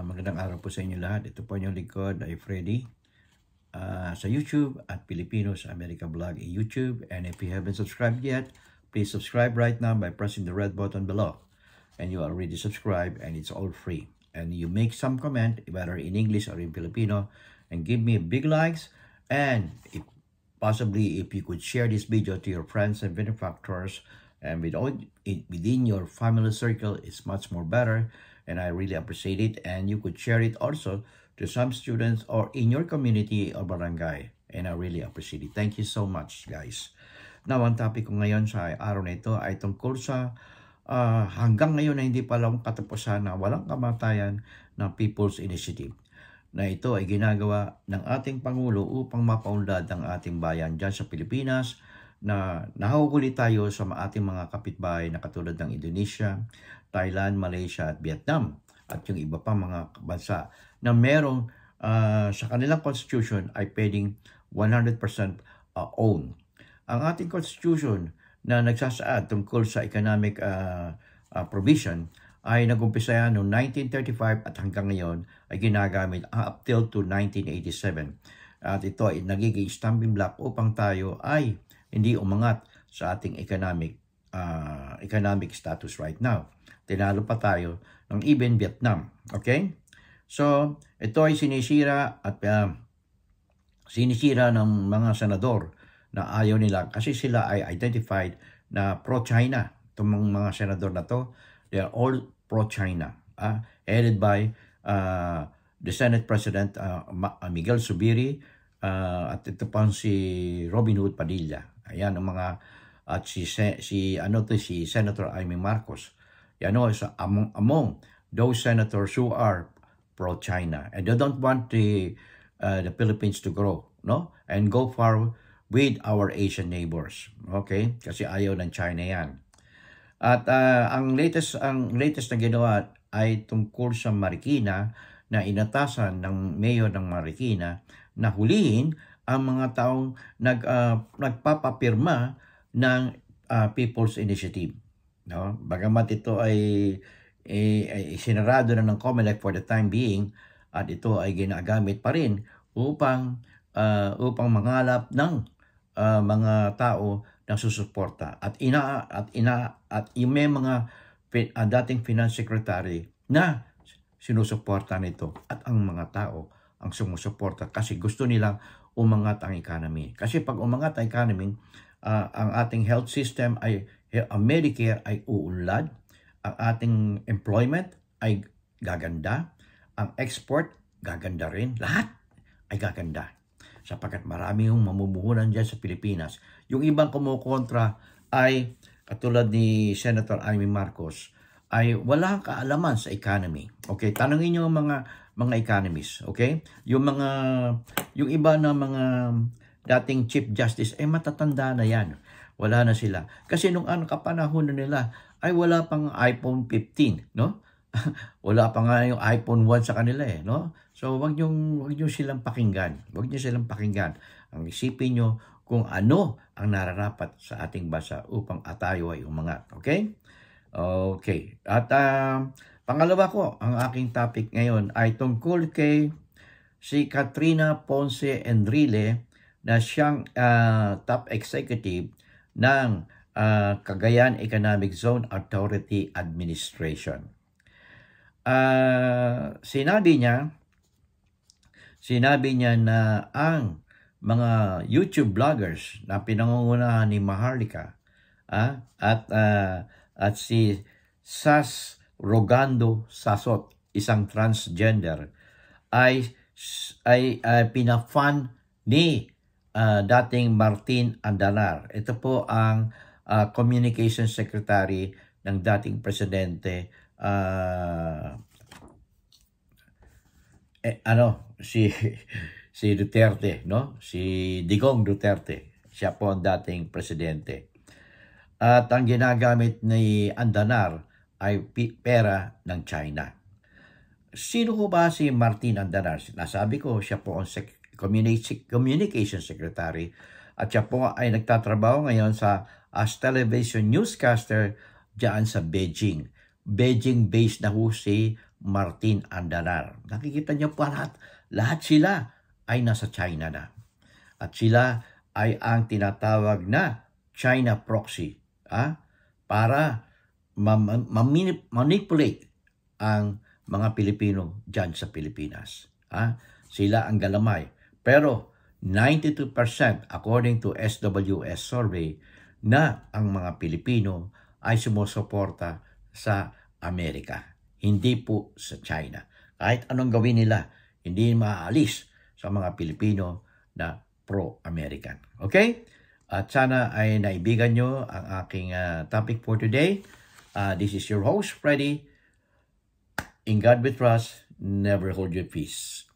Magandang araw po sa inyo lahat. Ito po inyong lingkod ay Freddy sa YouTube at Filipino sa America Vlog in YouTube. And if you haven't subscribed yet, please subscribe right now by pressing the red button below. And you already subscribed and it's all free. And you make some comment, whether in English or in Filipino, and give me big likes. And if possibly, if you could share this video to your friends and benefactors, and within your family circle, it's much more better, and I really appreciate it. And you could share it also to some students or in your community or barangay, and I really appreciate it. Thank you so much, guys. Now, ang topic ko ngayon sa araw na ito ay tungkol sa hanggang ngayon na hindi pa lang katapusan na walang kamatayan ng People's Initiative, na ito ay ginagawa ng ating Pangulo upang mapaunlad ang ating bayan dyan sa Pilipinas, na nahuhuli tayo sa ating mga kapitbahay na katulad ng Indonesia, Thailand, Malaysia at Vietnam at yung iba pang mga bansa na merong sa kanilang constitution ay pwedeng 100% own. Ang ating constitution na nagsasaad tungkol sa economic provision ay nag-umpisa yan noong 1935 at hanggang ngayon ay ginagamit up till to 1987. At ito ay nagiging stumbling block upang tayo ay hindi umangat sa ating economic status right now. Tinalo pa tayo ng even Vietnam. Okay? So, ito ay sinisira ng mga senador na ayaw nila kasi sila ay identified na pro-China. Itong mga senador na to, they are all pro-China. Headed by the Senate President Miguel Zubiri at ito pang si Robin Hood Padilla. Ayan ang mga at si Senator Amy Marcos. Yan is among those senators who are pro-China and they don't want the Philippines to grow, no? And go far with our Asian neighbors. Okay? Kasi ayaw ng China yan. At ang latest na ginawa ay tungkol sa Marikina, na inatasan ng mayor ng Marikina na hulihin ang mga taong nagpapapirma ng People's Initiative. No? Bagamat ito ay sinarado na ng COMELEC for the time being, at ito ay ginagamit pa rin upang mangalap ng mga tao na susuporta. At yung may mga dating finance secretary na sinusuporta nito, at ang mga tao ang sumusuporta kasi gusto nilang umangat ang economy. Kasi pag umangat ang economy, ang ating health system ay Medicare ay uunlad, ang ating employment ay gaganda, ang export gaganda rin, lahat ay gaganda. Sapagkat marami yung mamumuhunan dyan sa Pilipinas. Yung ibang kumukontra ay katulad ni Senator Amy Marcos, ay walang kaalaman sa economy. Okay, tanungin niyo mga economists, okay? Yung iba na mga dating Chief Justice ay matatanda na yan. Wala na sila. Kasi nung kapanahon na nila ay wala pang iPhone 15, no? Wala pa nga yung iPhone 1 sa kanila no? So wag niyo silang pakinggan. Wag niyo silang pakinggan. Ang isipin niyo kung ano ang nararapat sa ating bansa upang tayo ay umangat, okay? Okay. At pangalawa ko, ang aking topic ngayon ay tungkol kay si Katrina Ponce Enrile, na siyang top executive ng Cagayan Economic Zone Authority Administration. Sinabi niya na ang mga YouTube vloggers na pinangungunahan ni Maharlika at si Sas Rogando Sasot, isang transgender, ay pinafund ni dating Martin Andanar. Ito po ang Communication Secretary ng dating presidente si Duterte, no? Si Digong Duterte. Siya po ang dating presidente. At ang ginagamit ni Andanar ay pera ng China. Sino ko ba si Martin Andanar? Nasabi ko, siya po ang Communication Secretary at siya po ay nagtatrabaho ngayon as television newscaster diyan sa Beijing. Beijing-based na ho si Martin Andanar. Nakikita niyo po lahat sila ay nasa China na. At sila ay ang tinatawag na China proxy para manipulate ang mga Pilipino dyan sa Pilipinas. Sila ang galamay. Pero 92% according to SWS survey na ang mga Pilipino ay sumusuporta sa Amerika. Hindi po sa China. Kahit anong gawin nila, hindi maaalis sa mga Pilipino na pro-American. Okay? At sana ay naibigan nyo ang aking topic for today. This is your host, Freddy. In God we trust, never hold your peace.